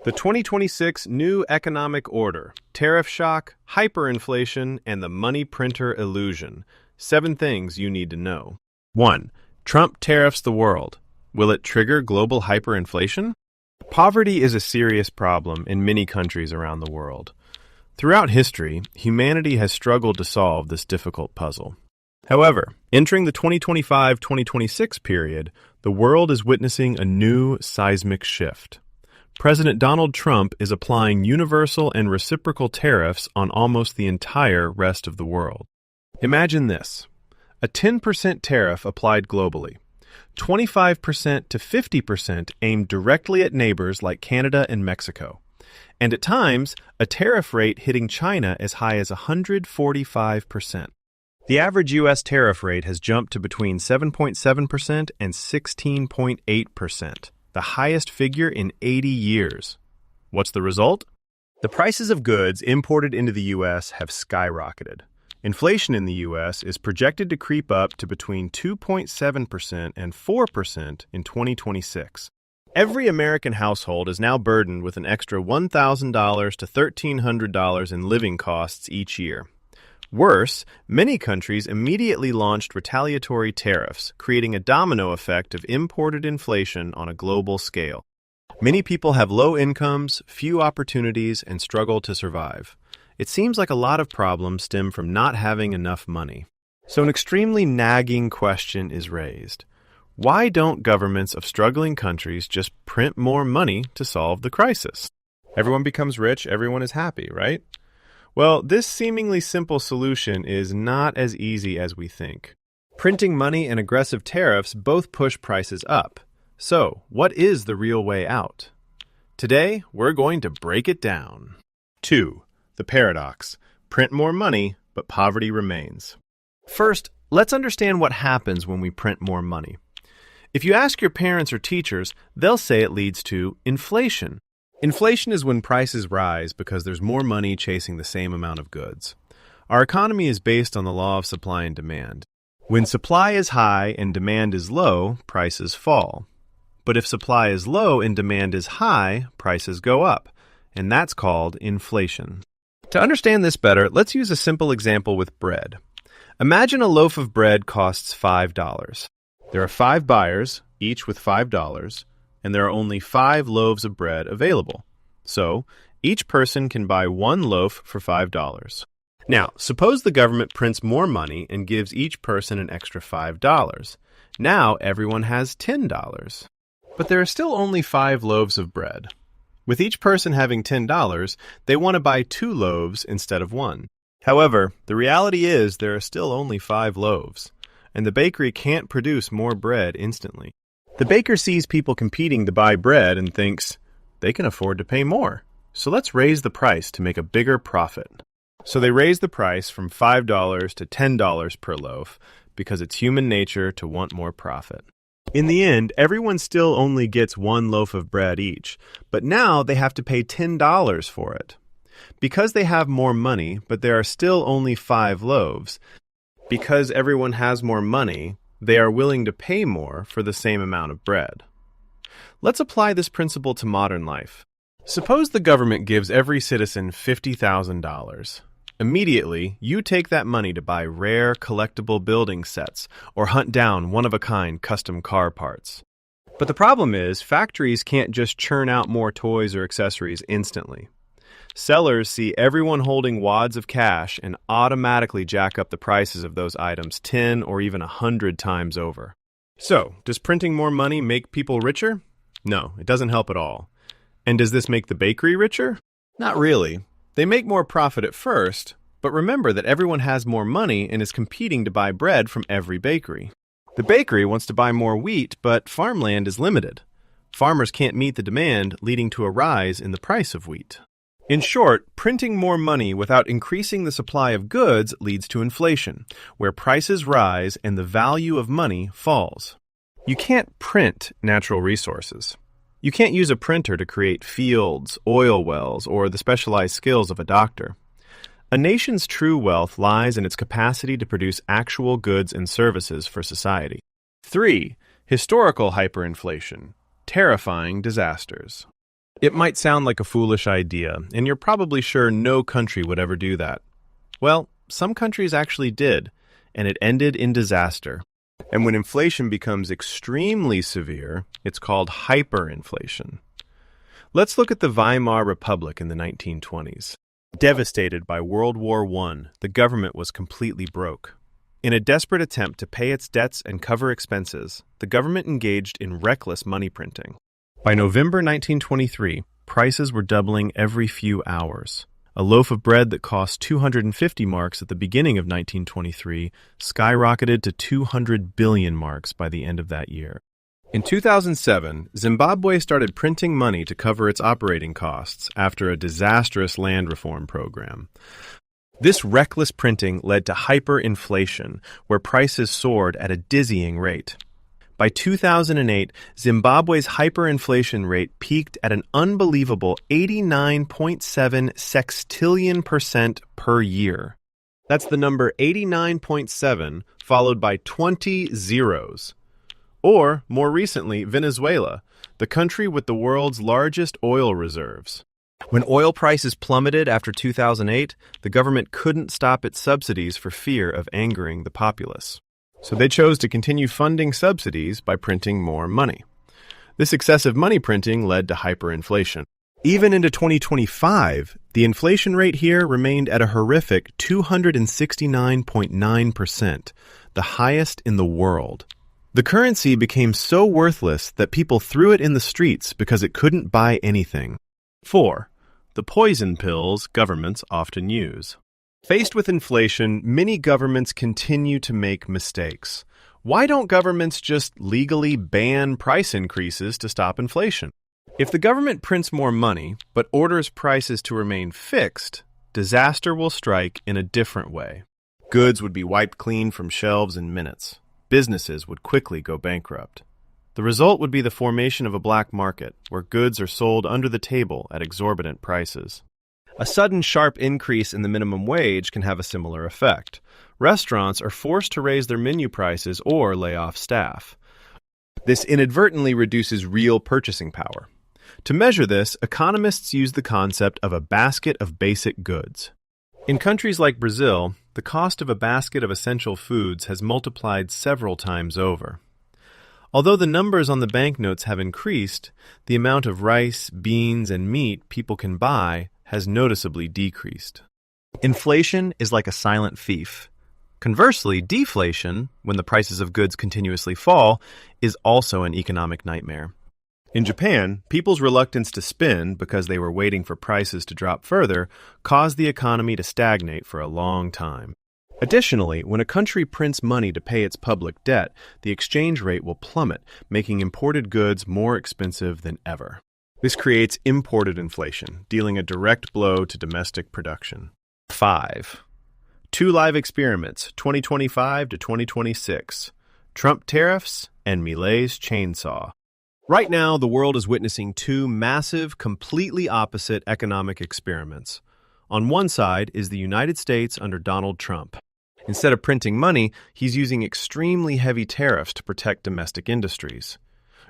The 2026 New Economic Order, Tariff Shock, Hyperinflation, and the Money Printer Illusion. 7 things you need to know. 1. Trump tariffs the world. Will it trigger global hyperinflation? Poverty is a serious problem in many countries around the world. Throughout history, humanity has struggled to solve this difficult puzzle. However, entering the 2025-2026 period, the world is witnessing a new seismic shift. President Donald Trump is applying universal and reciprocal tariffs on almost the entire rest of the world. Imagine this: a 10% tariff applied globally, 25% to 50% aimed directly at neighbors like Canada and Mexico, and at times, a tariff rate hitting China as high as 145%. The average U.S. tariff rate has jumped to between 7.7% and 16.8%. The highest figure in 80 years. What's the result? The prices of goods imported into the U.S. have skyrocketed. Inflation in the U.S. is projected to creep up to between 2.7% and 4% in 2026. Every American household is now burdened with an extra $1,000 to $1,300 in living costs each year. Worse, many countries immediately launched retaliatory tariffs, creating a domino effect of imported inflation on a global scale. Many people have low incomes, few opportunities, and struggle to survive. It seems like a lot of problems stem from not having enough money. So an extremely nagging question is raised. Why don't governments of struggling countries just print more money to solve the crisis? Everyone becomes rich, everyone is happy, right? Well, this seemingly simple solution is not as easy as we think. Printing money and aggressive tariffs both push prices up. So, what is the real way out? Today, we're going to break it down. 2. The paradox. Print more money, but poverty remains. First, let's understand what happens when we print more money. If you ask your parents or teachers, they'll say it leads to inflation. Inflation is when prices rise because there's more money chasing the same amount of goods. Our economy is based on the law of supply and demand. When supply is high and demand is low, prices fall. But if supply is low and demand is high, prices go up, and that's called inflation. To understand this better, let's use a simple example with bread. Imagine a loaf of bread costs $5. There are 5 buyers, each with $5, and there are only 5 loaves of bread available. So, each person can buy 1 loaf for $5. Now, suppose the government prints more money and gives each person an extra $5. Now, everyone has $10. But there are still only 5 loaves of bread. With each person having $10, they want to buy 2 loaves instead of 1. However, the reality is there are still only 5 loaves, and the bakery can't produce more bread instantly. The baker sees people competing to buy bread and thinks, they can afford to pay more, so let's raise the price to make a bigger profit. So they raise the price from $5 to $10 per loaf because it's human nature to want more profit. In the end, everyone still only gets 1 loaf of bread each, but now they have to pay $10 for it. Because they have more money, but there are still only 5 loaves, because everyone has more money, they are willing to pay more for the same amount of bread. Let's apply this principle to modern life. Suppose the government gives every citizen $50,000. Immediately, you take that money to buy rare, collectible building sets or hunt down one-of-a-kind custom car parts. But the problem is, factories can't just churn out more toys or accessories instantly. Sellers see everyone holding wads of cash and automatically jack up the prices of those items 10 or even 100 times over. So, does printing more money make people richer? No, it doesn't help at all. And does this make the bakery richer? Not really. They make more profit at first, but remember that everyone has more money and is competing to buy bread from every bakery. The bakery wants to buy more wheat, but farmland is limited. Farmers can't meet the demand, leading to a rise in the price of wheat. In short, printing more money without increasing the supply of goods leads to inflation, where prices rise and the value of money falls. You can't print natural resources. You can't use a printer to create fields, oil wells, or the specialized skills of a doctor. A nation's true wealth lies in its capacity to produce actual goods and services for society. 3. Historical hyperinflation. Terrifying disasters. It might sound like a foolish idea, and you're probably sure no country would ever do that. Well, some countries actually did, and it ended in disaster. And when inflation becomes extremely severe, it's called hyperinflation. Let's look at the Weimar Republic in the 1920s. Devastated by World War I, the government was completely broke. In a desperate attempt to pay its debts and cover expenses, the government engaged in reckless money printing. By November 1923, prices were doubling every few hours. A loaf of bread that cost 250 marks at the beginning of 1923 skyrocketed to 200 billion marks by the end of that year. In 2007, Zimbabwe started printing money to cover its operating costs after a disastrous land reform program. This reckless printing led to hyperinflation, where prices soared at a dizzying rate. By 2008, Zimbabwe's hyperinflation rate peaked at an unbelievable 89.7 sextillion% per year. That's the number 89.7 followed by 20 zeros. Or, more recently, Venezuela, the country with the world's largest oil reserves. When oil prices plummeted after 2008, the government couldn't stop its subsidies for fear of angering the populace. So they chose to continue funding subsidies by printing more money. This excessive money printing led to hyperinflation. Even into 2025, the inflation rate here remained at a horrific 269.9%, the highest in the world. The currency became so worthless that people threw it in the streets because it couldn't buy anything. 4. The poison pills governments often use. Faced with inflation, many governments continue to make mistakes. Why don't governments just legally ban price increases to stop inflation? If the government prints more money, but orders prices to remain fixed, disaster will strike in a different way. Goods would be wiped clean from shelves in minutes. Businesses would quickly go bankrupt. The result would be the formation of a black market, where goods are sold under the table at exorbitant prices. A sudden sharp increase in the minimum wage can have a similar effect. Restaurants are forced to raise their menu prices or lay off staff. This inadvertently reduces real purchasing power. To measure this, economists use the concept of a basket of basic goods. In countries like Brazil, the cost of a basket of essential foods has multiplied several times over. Although the numbers on the banknotes have increased, the amount of rice, beans, and meat people can buy has noticeably decreased. Inflation is like a silent thief. Conversely, deflation, when the prices of goods continuously fall, is also an economic nightmare. In Japan, people's reluctance to spend because they were waiting for prices to drop further caused the economy to stagnate for a long time. Additionally, when a country prints money to pay its public debt, the exchange rate will plummet, making imported goods more expensive than ever. This creates imported inflation, dealing a direct blow to domestic production. 5. 2 live experiments, 2025 to 2026. Trump tariffs and Milei's chainsaw. Right now, the world is witnessing 2 massive, completely opposite economic experiments. On one side is the United States under Donald Trump. Instead of printing money, he's using extremely heavy tariffs to protect domestic industries.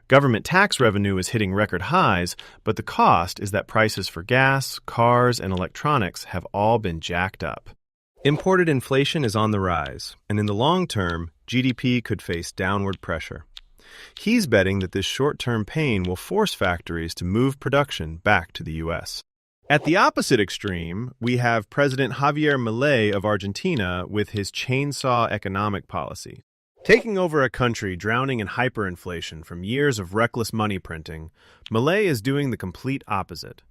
Government tax revenue is hitting record highs, but the cost is that prices for gas, cars, and electronics have all been jacked up. Imported inflation is on the rise, and in the long term, GDP could face downward pressure. He's betting that this short-term pain will force factories to move production back to the U.S. At the opposite extreme, we have President Javier Milei of Argentina with his chainsaw economic policy. Taking over a country drowning in hyperinflation from years of reckless money printing, Milei is doing the complete opposite,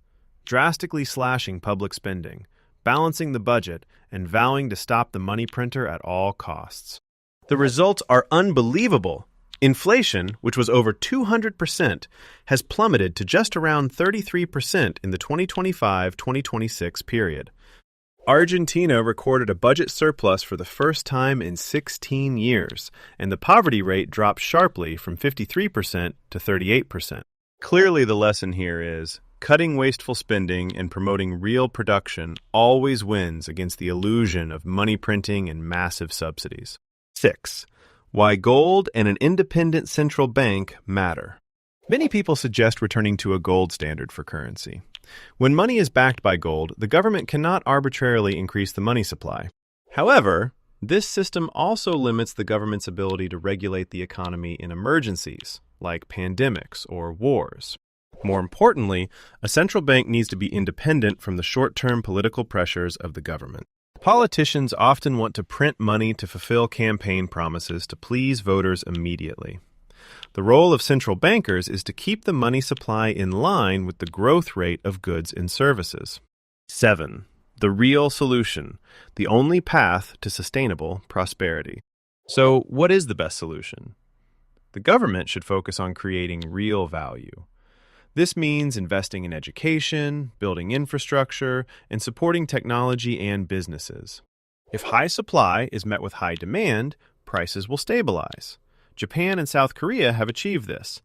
drastically slashing public spending, balancing the budget, and vowing to stop the money printer at all costs. The results are unbelievable. Inflation, which was over 200%, has plummeted to just around 33% in the 2025-2026 period. Argentina recorded a budget surplus for the first time in 16 years, and the poverty rate dropped sharply from 53% to 38%. Clearly, the lesson here is, cutting wasteful spending and promoting real production always wins against the illusion of money printing and massive subsidies. 6. Why gold and an independent central bank matter. Many people suggest returning to a gold standard for currency. When money is backed by gold, the government cannot arbitrarily increase the money supply. However, this system also limits the government's ability to regulate the economy in emergencies, like pandemics or wars. More importantly, a central bank needs to be independent from the short-term political pressures of the government. Politicians often want to print money to fulfill campaign promises to please voters immediately. The role of central bankers is to keep the money supply in line with the growth rate of goods and services. 7. The real solution, the only path to sustainable prosperity. So, what is the best solution? The government should focus on creating real value. This means investing in education, building infrastructure, and supporting technology and businesses. If high supply is met with high demand, prices will stabilize. Japan and South Korea have achieved this.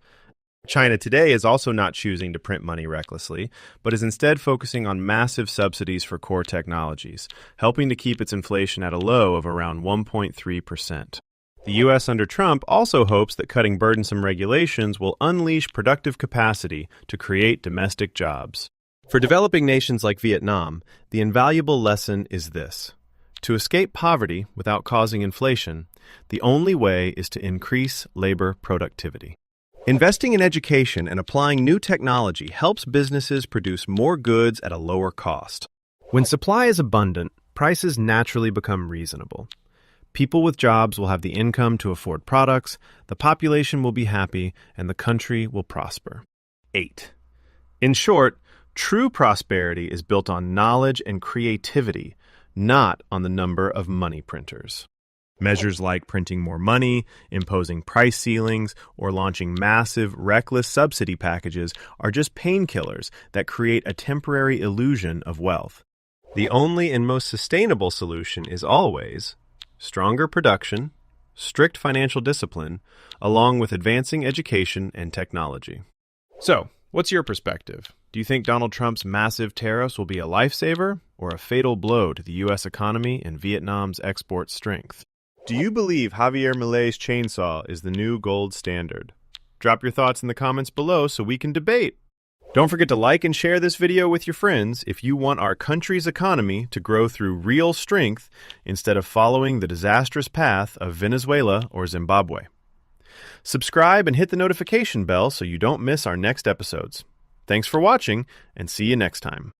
China today is also not choosing to print money recklessly, but is instead focusing on massive subsidies for core technologies, helping to keep its inflation at a low of around 1.3%. The U.S. under Trump also hopes that cutting burdensome regulations will unleash productive capacity to create domestic jobs. For developing nations like Vietnam, the invaluable lesson is this. To escape poverty without causing inflation, the only way is to increase labor productivity. Investing in education and applying new technology helps businesses produce more goods at a lower cost. When supply is abundant, prices naturally become reasonable. People with jobs will have the income to afford products, the population will be happy, and the country will prosper. 8. In short, true prosperity is built on knowledge and creativity, not on the number of money printers. Measures like printing more money, imposing price ceilings, or launching massive, reckless subsidy packages are just painkillers that create a temporary illusion of wealth. The only and most sustainable solution is always stronger production, strict financial discipline, along with advancing education and technology. So, what's your perspective? Do you think Donald Trump's massive tariffs will be a lifesaver or a fatal blow to the U.S. economy and Vietnam's export strength? Do you believe Javier Milei's chainsaw is the new gold standard? Drop your thoughts in the comments below so we can debate. Don't forget to like and share this video with your friends if you want our country's economy to grow through real strength instead of following the disastrous path of Venezuela or Zimbabwe. Subscribe and hit the notification bell so you don't miss our next episodes. Thanks for watching, and see you next time.